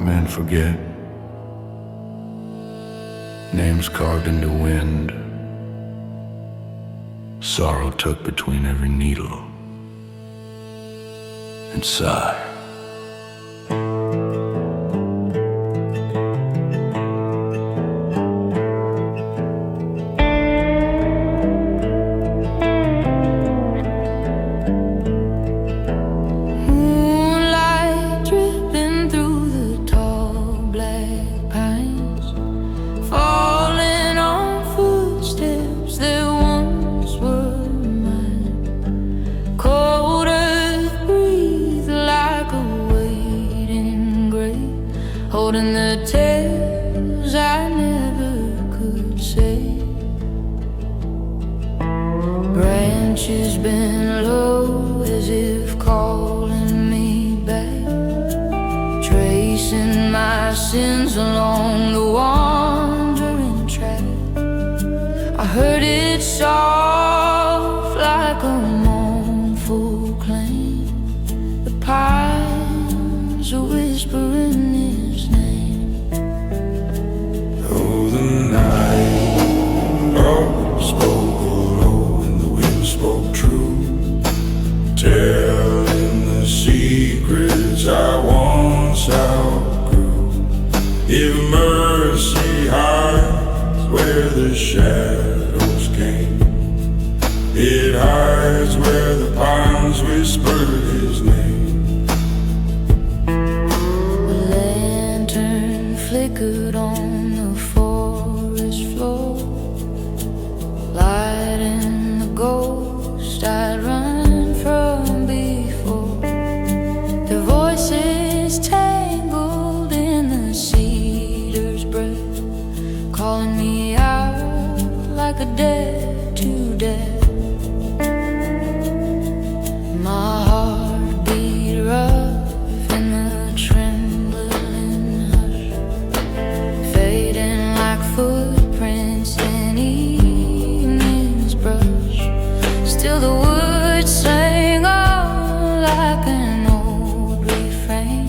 men forget, names carved into wind, sorrow tucked between every needle and sigh. Holding the tales I never could say. Branches bend low as if calling me back, tracing my sins along the wandering track. I heard it soft like a mournful claim. The pines are whispering his name. Oh, the night spoke low and the wind spoke true, telling the secrets I once outgrew. If mercy hides where the shadows came, it hides where the pines whispered his name. The lantern flickered on the forest floor, lighting the ghost I'd run from before. Their voices tangled in the cedar's breath, calling me out like a dead to death. My heart beat rough in the trembling hush, fading like footprints in evening's brush. Still the woods sang on like an old refrain.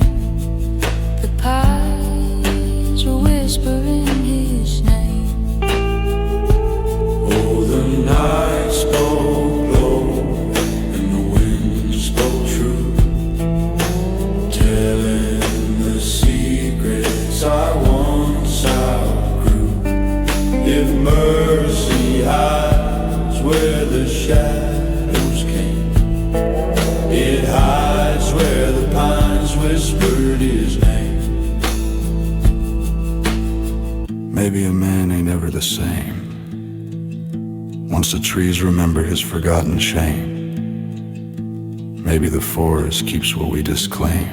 The pines were whispering his name. Oh, the night spoke low and the wind spoke true, telling the secrets I once outgrew. If mercy hides where the shadows came, it hides where the pines whispered his name. Maybe a man ain't ever the same once the trees remember his forgotten shame. Maybe the forest keeps what we disclaim,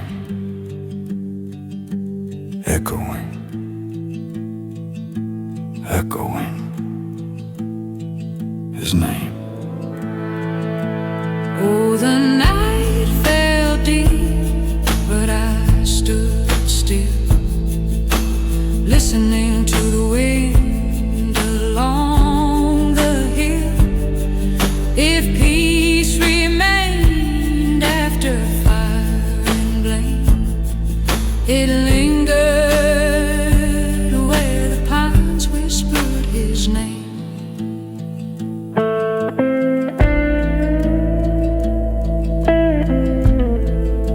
echoing, echoing his name. Oh, the night fell deep, but I stood still, listening to the wind along the hill. If peace remained after fire and blame, it lingered where the pines whispered his name.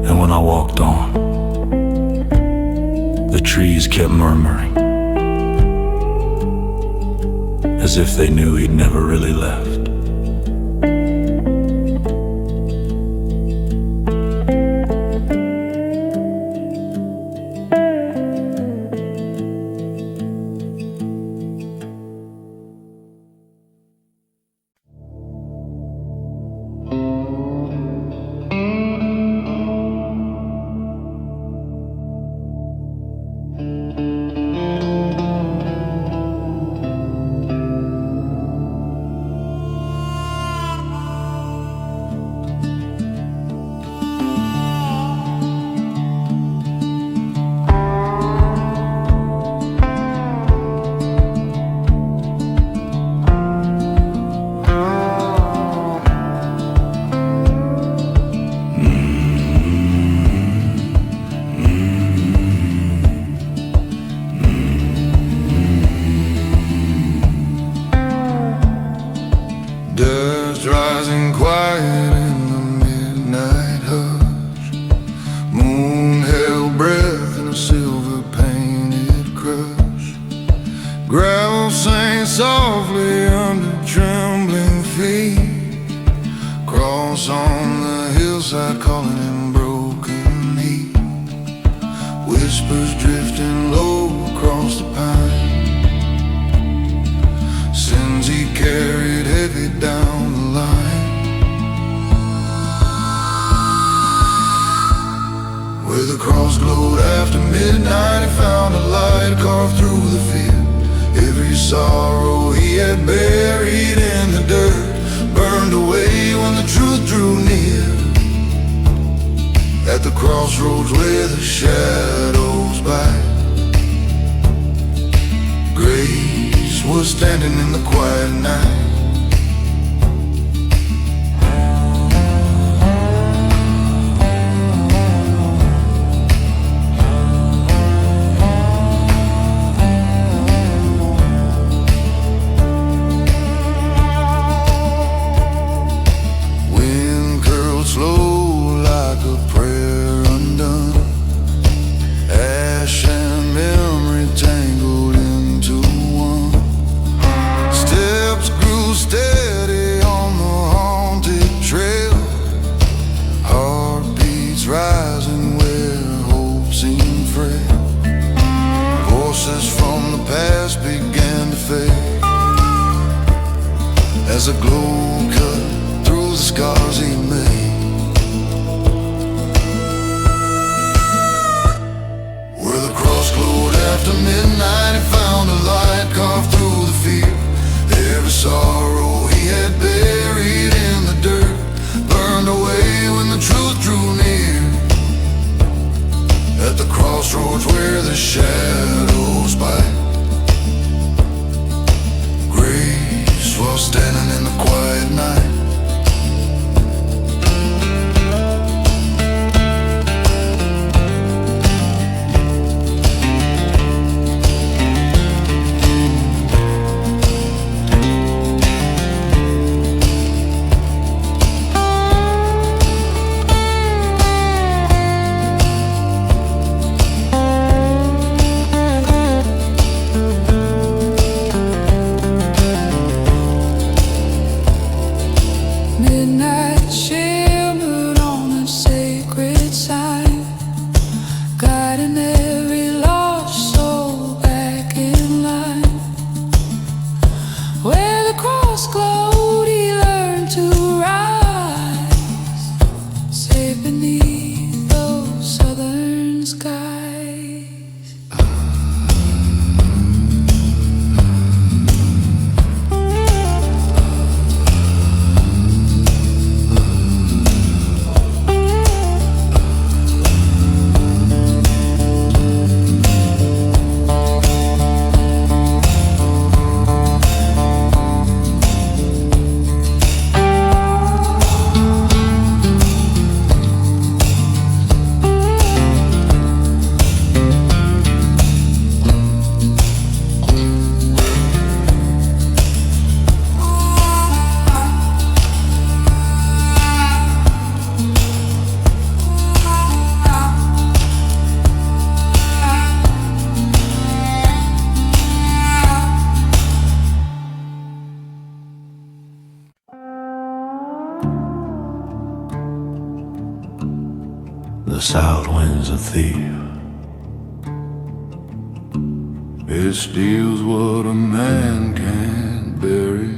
And when I walked on, the trees kept murmuring, as if they knew he'd never really left. softly under trembling feet. Cross on the hillside calling in broken heat. Whispers drifting low across the pine. Sins he carried heavy down the line. Where the cross glowed after midnight, he found a light carved through the field. Every sorrow he had buried in the dirt burned away when the truth drew near. At the crossroads where the shadows bite, grace was standing in the quiet night. As a glow cut through the scars he made. Where the cross glowed after midnight, he found a light carved through the field. Every sorrow he had buried in the dirt burned away when the truth drew near. At the crossroads where the shadows bite, while standing in the quiet night. The south wind's a thief. It steals what a man can't bury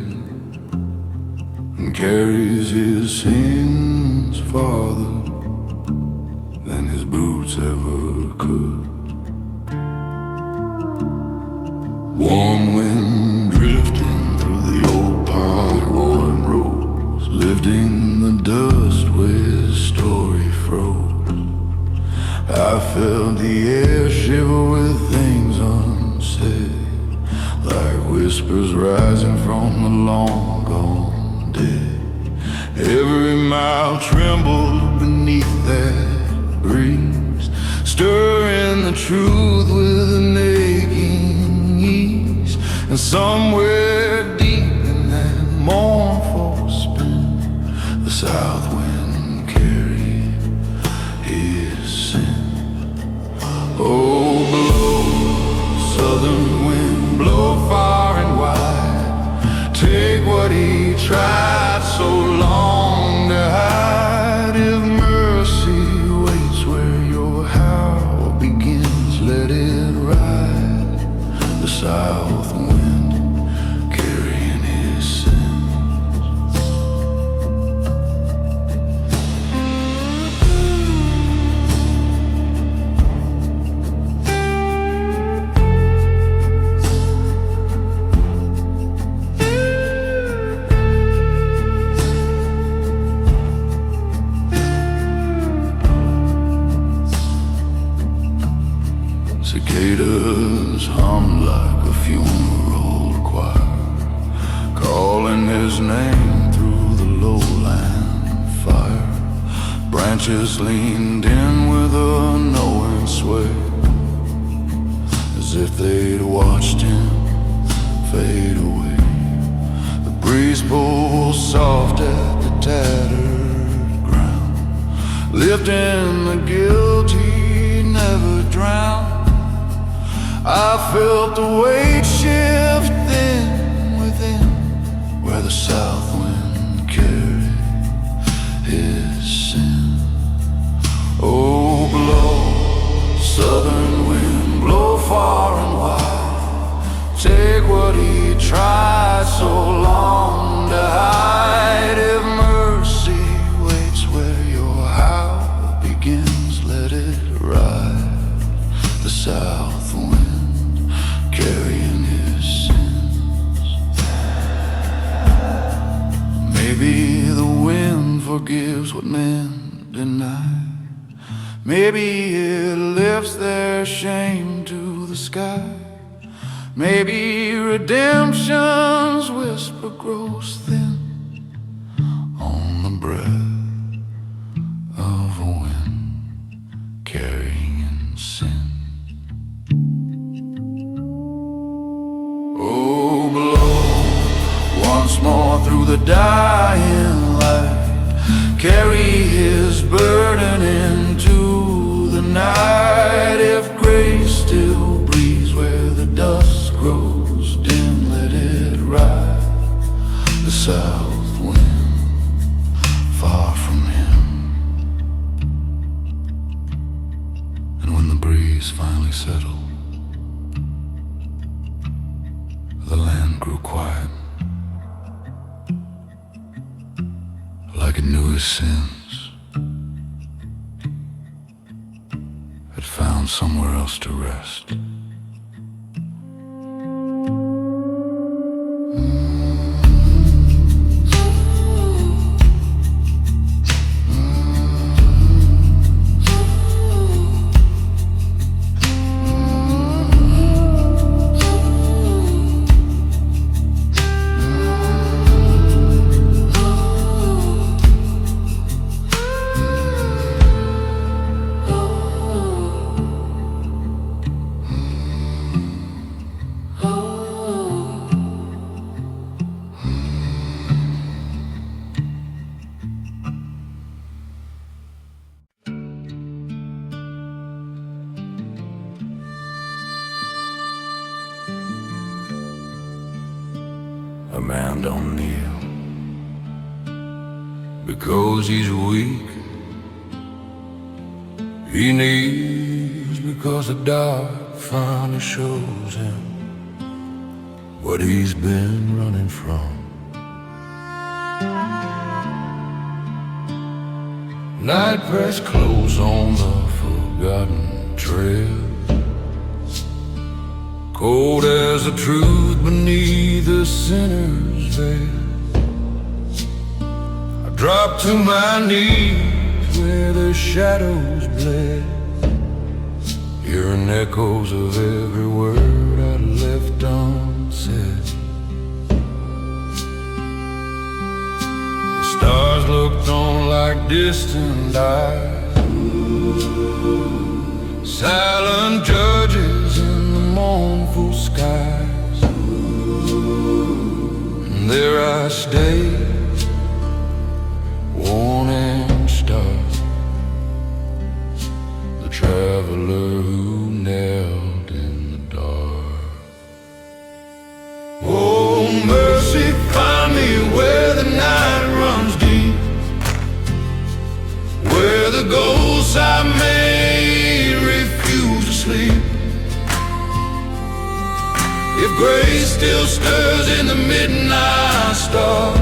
and carries his sins farther than his boots ever could. Warm wind drifting through the old pine rolling roads, lifting the dust where his story froze. I felt the air shiver with things unsaid, like whispers rising from the long gone dead. Every mile trembled beneath that breeze, stirring the truth with an aching ease. And somewhere deep in that mournful spin, the south wind carried his sin. Oh, blow, southern wind, blow far and wide, tried so long to hide. If mercy waits where your howl begins, let it ride the south wind, carrying his sins. Cicadas hum like a funeral choir, calling his name through the lowland fire. Branches leaned in with a knowing sway, as if they'd watched him fade away. The breeze pulls soft at the tattered ground, lifting the guilty never drowned. I felt the weight shift then within, where the south wind carried his sin. Oh, blow, southern wind, blow far and wide. Take what he tried so long to hide. If mercy waits where your howl begins, let it ride the south wind, carrying his sins. Maybe the wind forgives what men deny. Maybe it lifts their shame to the sky. Maybe redemption's whisper grows thin on the breath of a wind, carrying sin. Oh, blow once more through the dying light. Carry his burden into the night. If grace still breathes where the dusk grows dim, let it ride the south wind, far from him. And when the breeze finally settled, the land grew quiet, like it knew his sins, had found somewhere else to rest. A man don't kneel because he's weak. He kneels because the dark finally shows him what he's been running from. Night pressed close on the forgotten trail, cold as the truth beneath the sinner's veil. I dropped to my knees where the shadows bled, hearing echoes of every word I left unsaid. The stars looked on like distant eyes, silent judges in the mournful skies. And there I stayed, worn and starved, the traveler who knelt in the dark. Oh, mercy, find me where grace still stirs in the midnight star,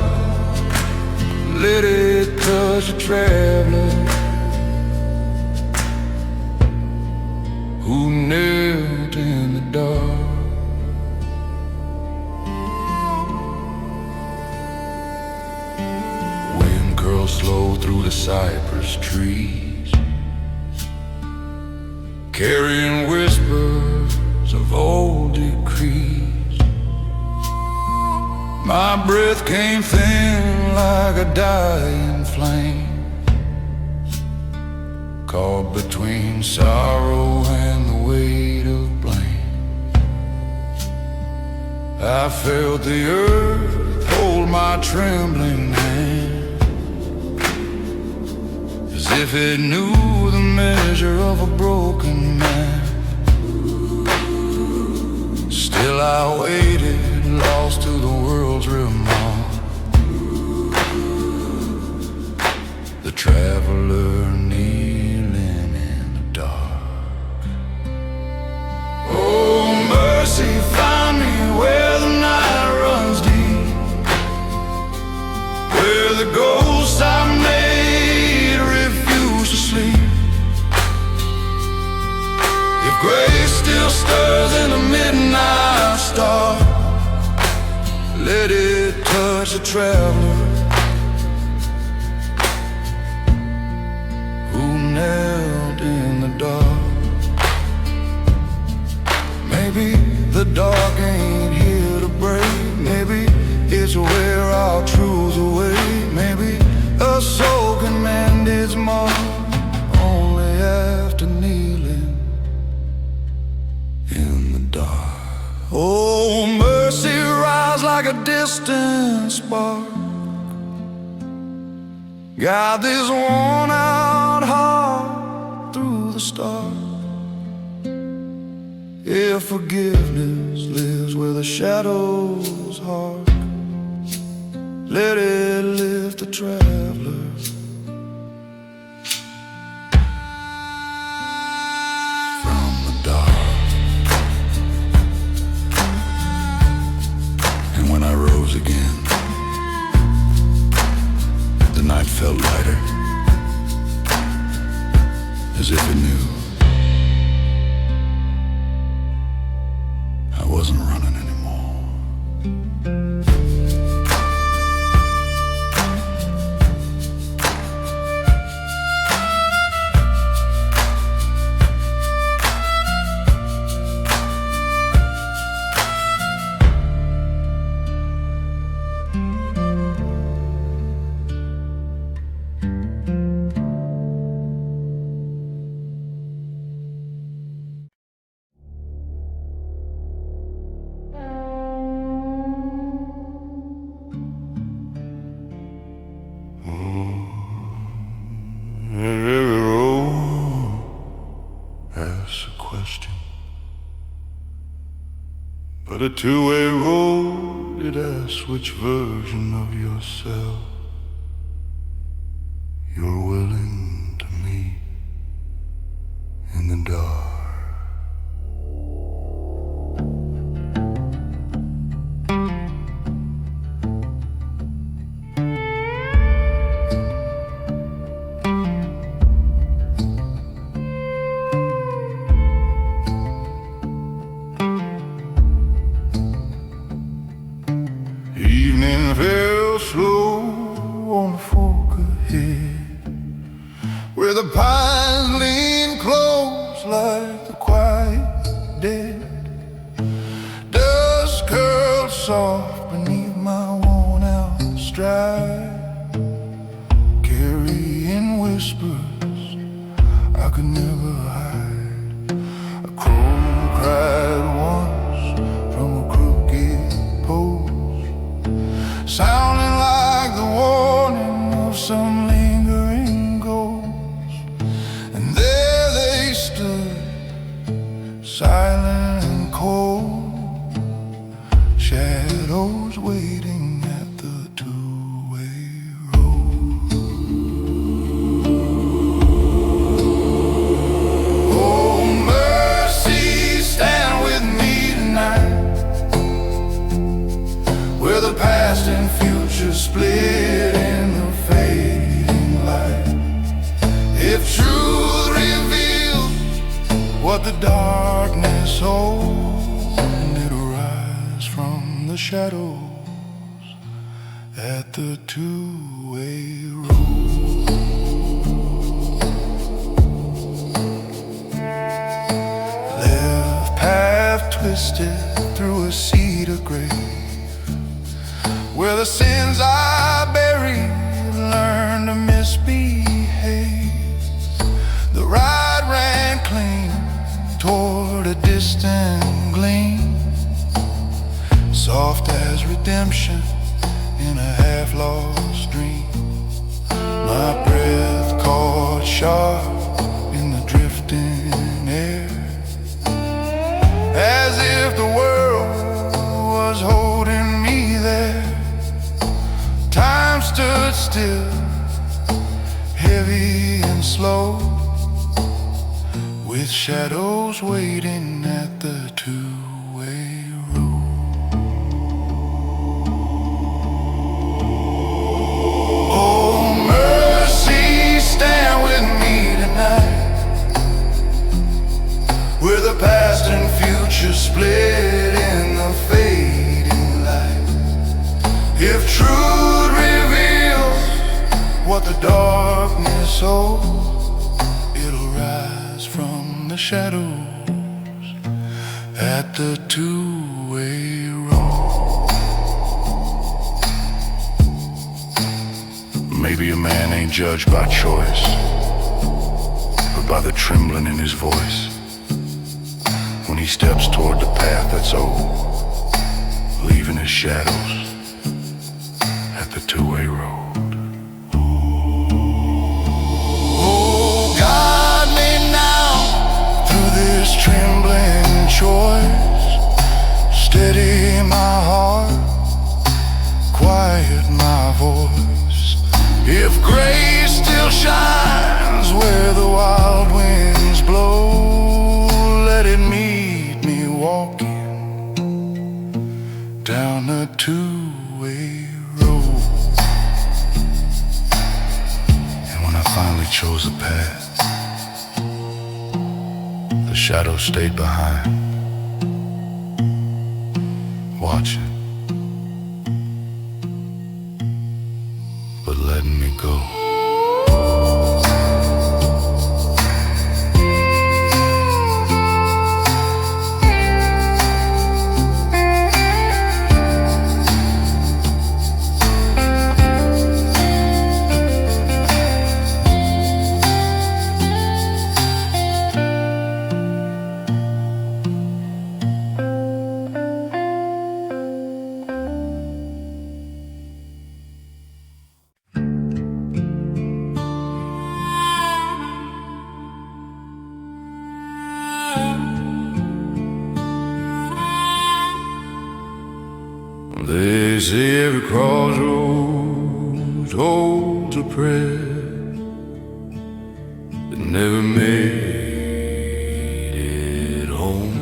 let it touch a traveler who knelt in the dark. Wind curls slow through the cypress trees, carrying whispers of old decrees. My breath came thin like a dying flame, caught between sorrow and the weight of blame. I felt the earth hold my trembling hand, as if it knew the measure of a broken man. Still I waited, lost to the world's remorse, the traveler kneeling in the dark. Oh, mercy, find me where the night runs deep, where the ghosts I made refuse to sleep. If grace still stirs in the midnight star, let it touch a traveler who knelt in the dark. Maybe the dark ain't here to break, maybe it's where our truths await. Maybe a soul can mend its mark only after kneeling in the dark. Oh, mercy, rise like a distant spark, guide this worn out heart through the stars. If forgiveness lives where the shadows hark, let it lift the traveler from the dark. And when I rose again, the night felt lighter, as if it knew I wasn't running anymore. Every road asks a question, but a two-way road, it asks which version of yourself you're willing to meet in the dark. Evening fell slow on the fork ahead, where the pines lean close like the quiet dead. Dust curled soft beneath my worn out stride, carrying whispers I could never hide. A crow cried once from a crooked post, sounding like the warning of some lingering ghost. And there they stood, silent and cold, shadows waiting at the two-way road. Oh, mercy, stand with me tonight. past and future split in the fading light. If truth reveals what the darkness holds, it'll rise from the shadows at the two-way road. Left path twisted through a cedar grave, where the sins I buried learned to misbehave. The ride ran clean toward a distant gleam, soft as redemption in a half-lost dream. My breath caught sharp in the drifting air, as if the world was holding me there. Time stood still, heavy and slow, with shadows waiting at the two-way road. Oh, mercy, stand with me tonight, where the past and future split in the fading light. If truth reveals what the darkness holds, it'll rise from the shadows at the two-way road. Maybe a man ain't judged by choice, but by the trembling in his voice when he steps toward the path that's old, leaving his shadows at the two-way road. Oh, guide me now through this trembling choice. Steady my heart, quiet my voice. If grace still shines where the wild winds blow, let it meet me walking down the two-way road. And when I finally chose a path, the shadows stayed behind, watching, but letting me go. They say every crossroads holds a prayer that never made it home,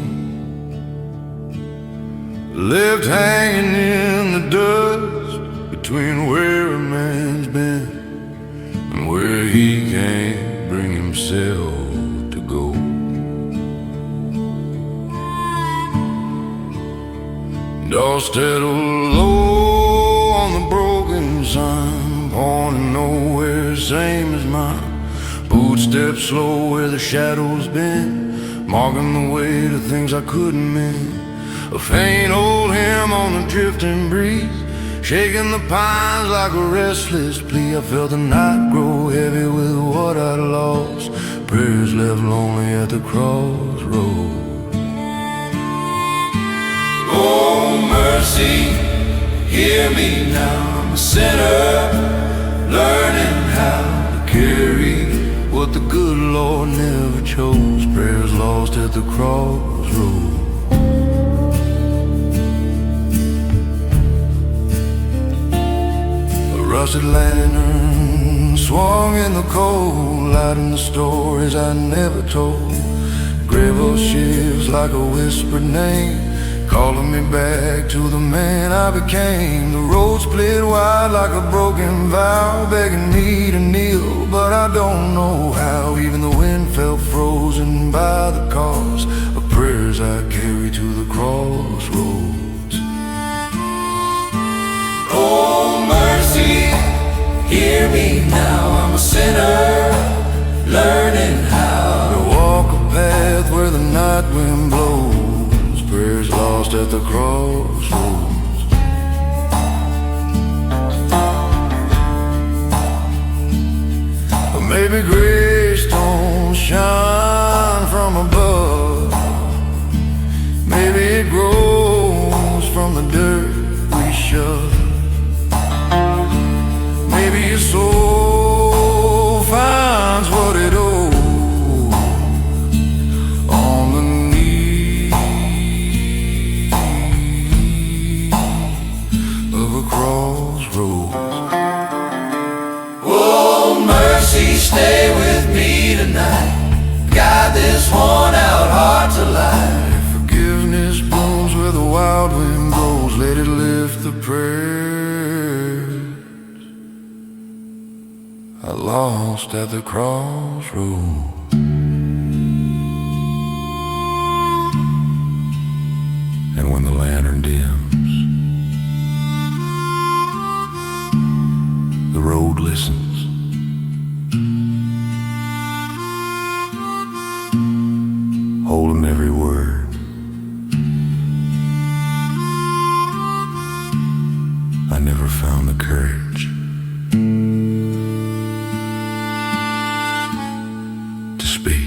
left hanging in the dust between where a man's been and where he can't bring himself to go. All settled low on the broken sign, pointing nowhere, same as mine. Footsteps slow where the shadows been, marking the way to things I couldn't mend. A faint old hymn on the drifting breeze, shaking the pines like a restless plea. I felt the night grow heavy with what I'd lost, prayers left lonely at the crossroads. Oh, mercy, hear me now. I'm a sinner, learning how to carry what the good Lord never chose. Prayers lost at the crossroads. A rusted lantern swung in the cold, lighting the stories I never told. Grave old shifts like a whispered name, calling me back to the man I became. The road split wide like a broken vow, begging me to kneel, but I don't know how. Even the wind felt frozen by the cause of prayers I carry to the crossroads. Oh mercy, hear me now. I'm a sinner, learning how to walk a path where the night wind blows, prayers lost at the crossroads. But maybe grace don't shine from above. Maybe it grows from the dirt we shove. Maybe your soul finds what it owes on the knee of a crossroads. Oh mercy, stay with me tonight. Guide this worn out heart to life. Forgiveness blooms where the wild wind blows. Let it lift the prayers I lost at the crossroads. And when the lantern dims, the road listens. Holding every word. I never found the courage to speak.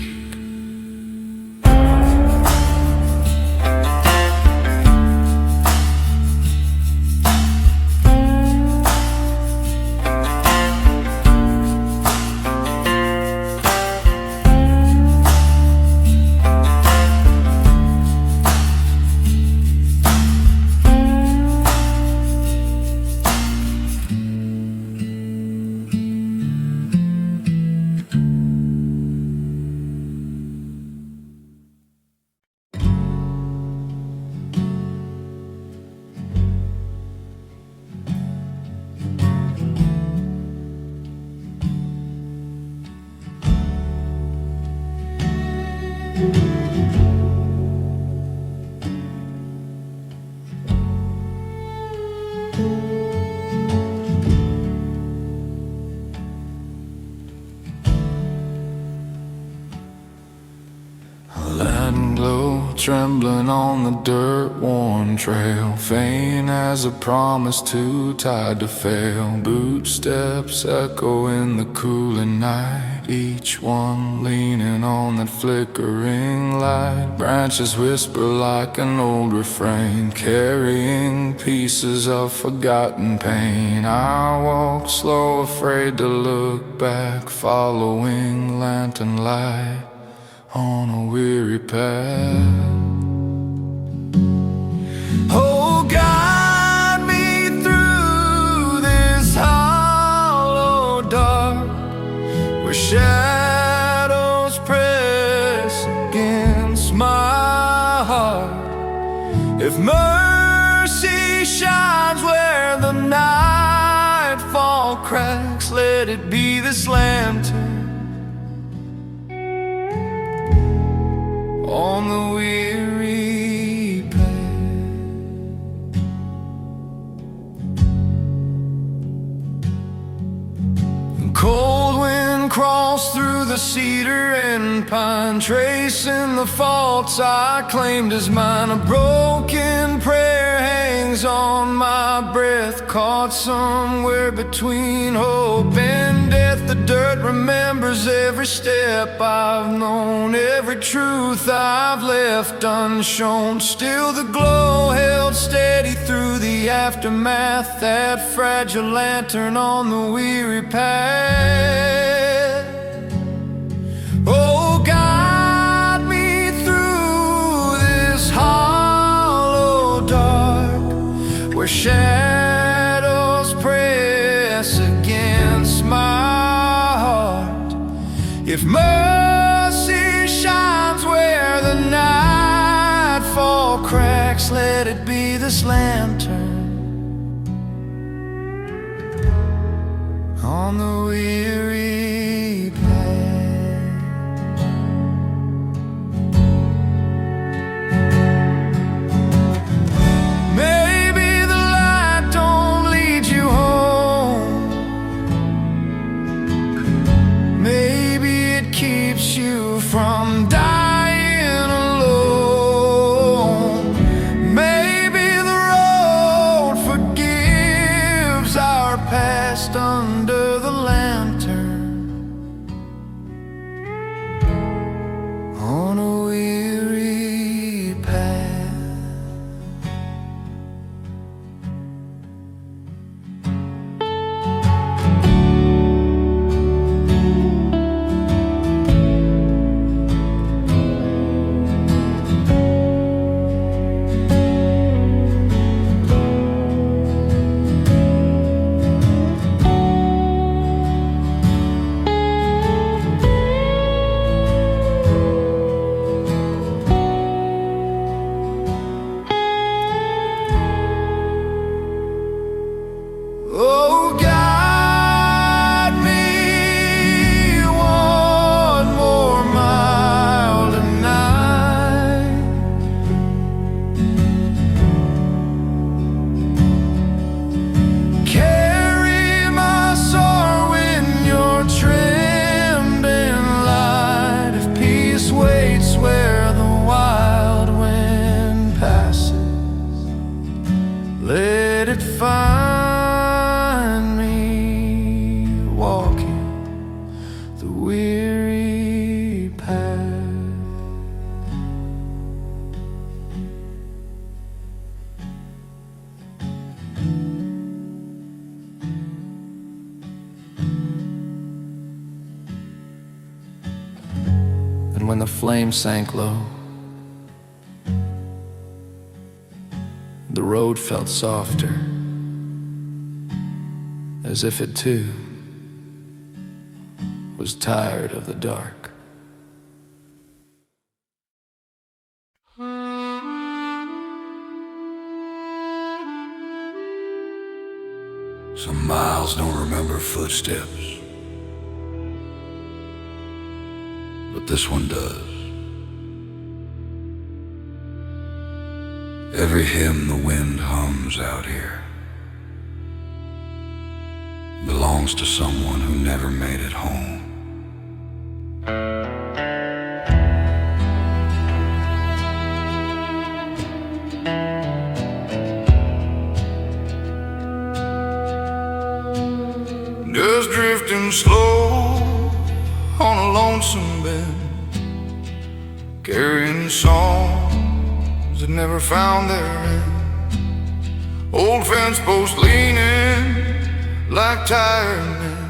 Light glow trembling on the dirt-worn trail, faint as a promise too tired to fail. Bootsteps echo in the cooling night, each one leaning on that flickering light. Branches whisper like an old refrain, carrying pieces of forgotten pain. I walk slow, afraid to look back, following lantern light on a weary path. Oh, guide me through this hollow dark, where shadows press against my heart. If mercy shines where the nightfall cracks, let it be this lantern on the weary path. The cold wind crossed through the cedar and pine, tracing the faults I claimed as mine. A broken prayer hangs on my breath, caught somewhere between hope and death. The dirt remembers every step I've known, every truth I've left unshown. Still the glow held steady through the aftermath, that fragile lantern on the weary path. Oh, guide me through this hollow dark, where shadows press against my heart. If mercy shines where the nightfall cracks, let this lantern on the weary path. Maybe the light don't lead you home, maybe it keeps you from dying alone. Maybe the road forgives our past under the lantern on a weary path. Oh, guide me one more mile tonight. Carry my sorrow in your trimmed and light. If peace waits where the wild wind passes, let it find me walking the weary path. And when the flame sank low, the road felt softer, as if it too was tired of the dark. Some miles don't remember footsteps, but this one does. Every hymn the wind hums out here belongs to someone who never made it home. Just drifting slow on a lonesome bend, carrying songs that never found their end. Old fence post leaning like tired men,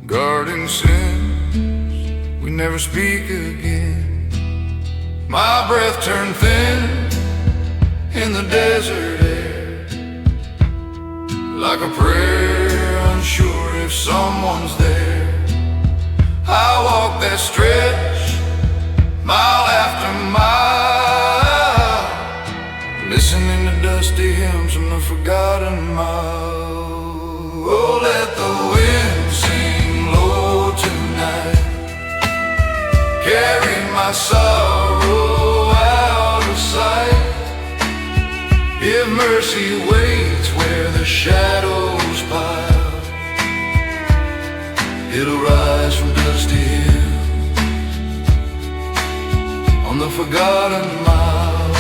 guarding sins we never speak again. My breath turned thin in the desert air, like a prayer, unsure if someone's there. I walk that stretch, mile after mile, listening to dusty hymns from the forgotten mile. Oh, let the wind sing low tonight, carry my sorrow out of sight. If mercy waits where the shadows pile, it'll rise from dusty hills on the forgotten mile.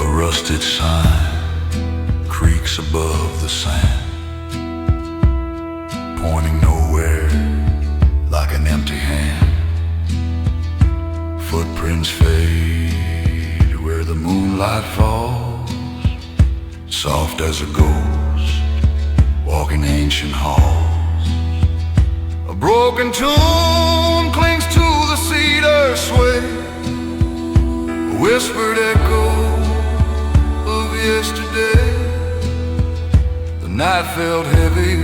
A rusted sign creaks above the sand, pointing nowhere like an empty hand. Footprints fade where the moonlight falls, soft as a ghost walking ancient halls. A broken tune clings to the cedar sway, a whispered echo of yesterday. The night felt heavy,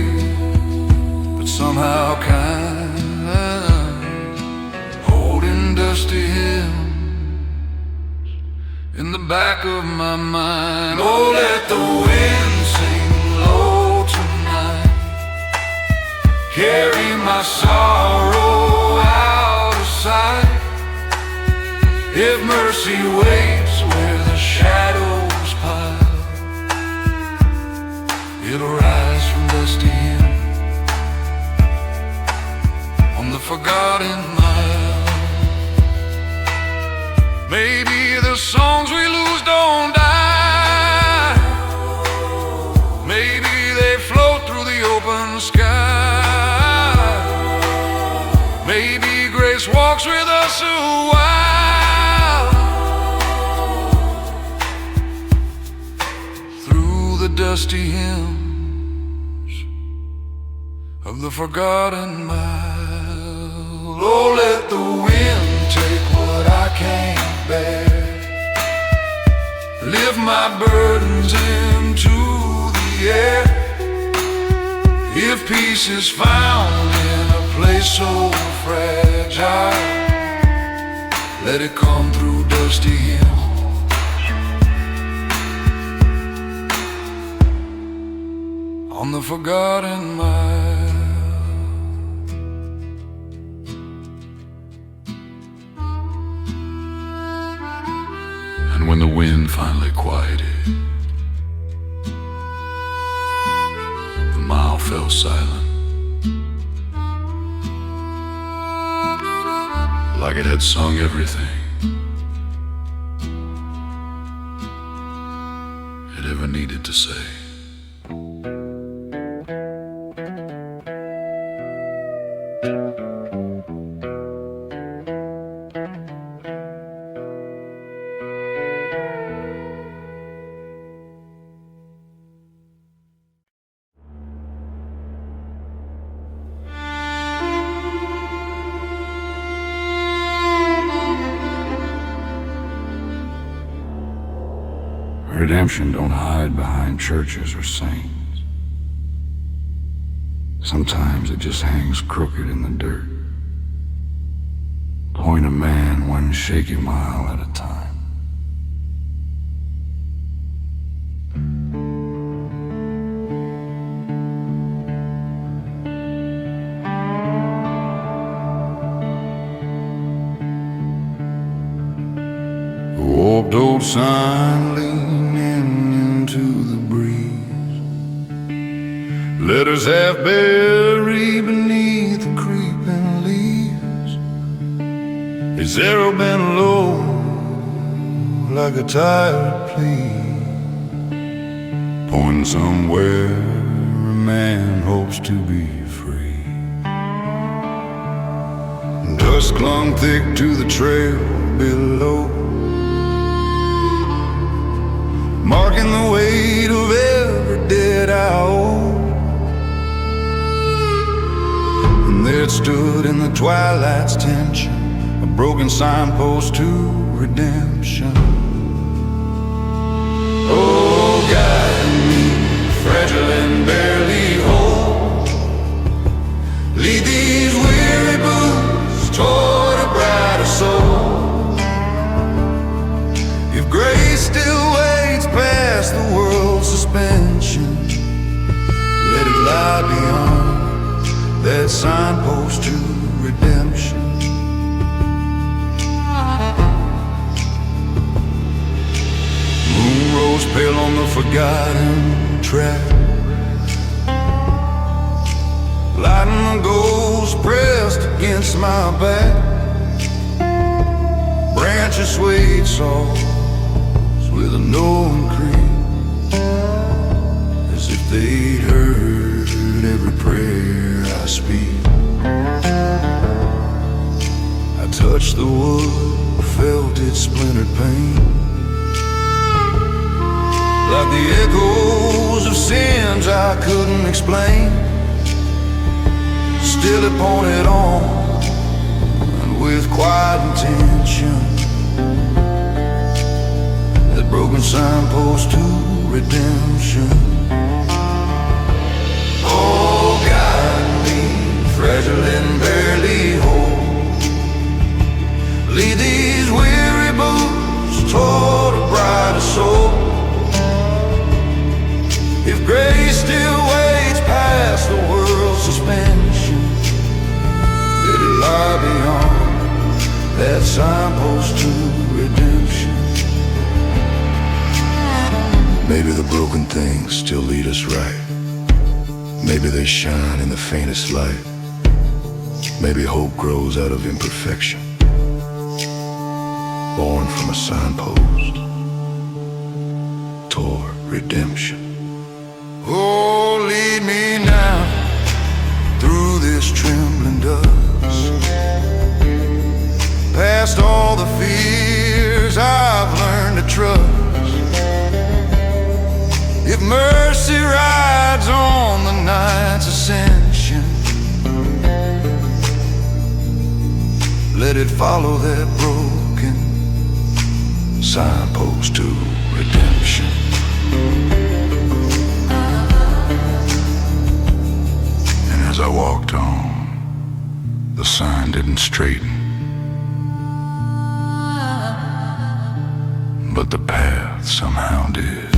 but somehow kind, holding dusty hymns in the back of my mind. Oh, let the wind sing low tonight, carry my sorrow out of sight. If mercy waits where the shadows pile, it'll rise from dusty hill on the forgotten mile. Maybe the songs we lose don't die, maybe they float through the open sky. Maybe grace walks with us a while through the dusty hymns of the forgotten mile. Oh, let the wind take what I can't bear, lift my burdens into the air. If peace is found in a place so fragile, let it come through dusty hills on the forgotten mile. And when the wind finally quieted, the mile fell silent, like it had sung everything it ever needed to say. Redemption don't hide behind churches or saints. Sometimes it just hangs crooked in the dirt. Point a man one shaky mile at a time. The warped old sign leaning into the breeze, letters half buried beneath the creeping leaves. His arrow bent low like a tired plea, pointing somewhere a man hopes to be free. Dust clung thick to the trail below, marking the weight of every debt I owe. And there it stood in the twilight's tension, a broken signpost to redemption. Oh, guide me, fragile and barely whole. Lead these weary boots toward a brighter soul. If grace still waits past the world's suspension, let it lie beyond that signpost to redemption. Moon rose pale on the forgotten track, lighting the ghost pressed against my back. Branches swayed soft with a knowing creak, as if they'd heard every prayer I speak. I touched the wood, felt its splintered pain, like the echoes of sins I couldn't explain. Still it pointed on, and with quiet intention, that broken signpost to redemption. Oh, guide me, fragile and barely whole. Lead these weary boots toward a bright beyond that signpost to redemption. Maybe the broken things still lead us right. Maybe they shine in the faintest light. Maybe hope grows out of imperfection, born from a signpost toward redemption. Oh, lead me now through this trembling dust, past all the fears I've learned to trust. If mercy rides on the night's ascension, let it follow that broken signpost to redemption. And as I walked on, the sign didn't straighten, but the path somehow did.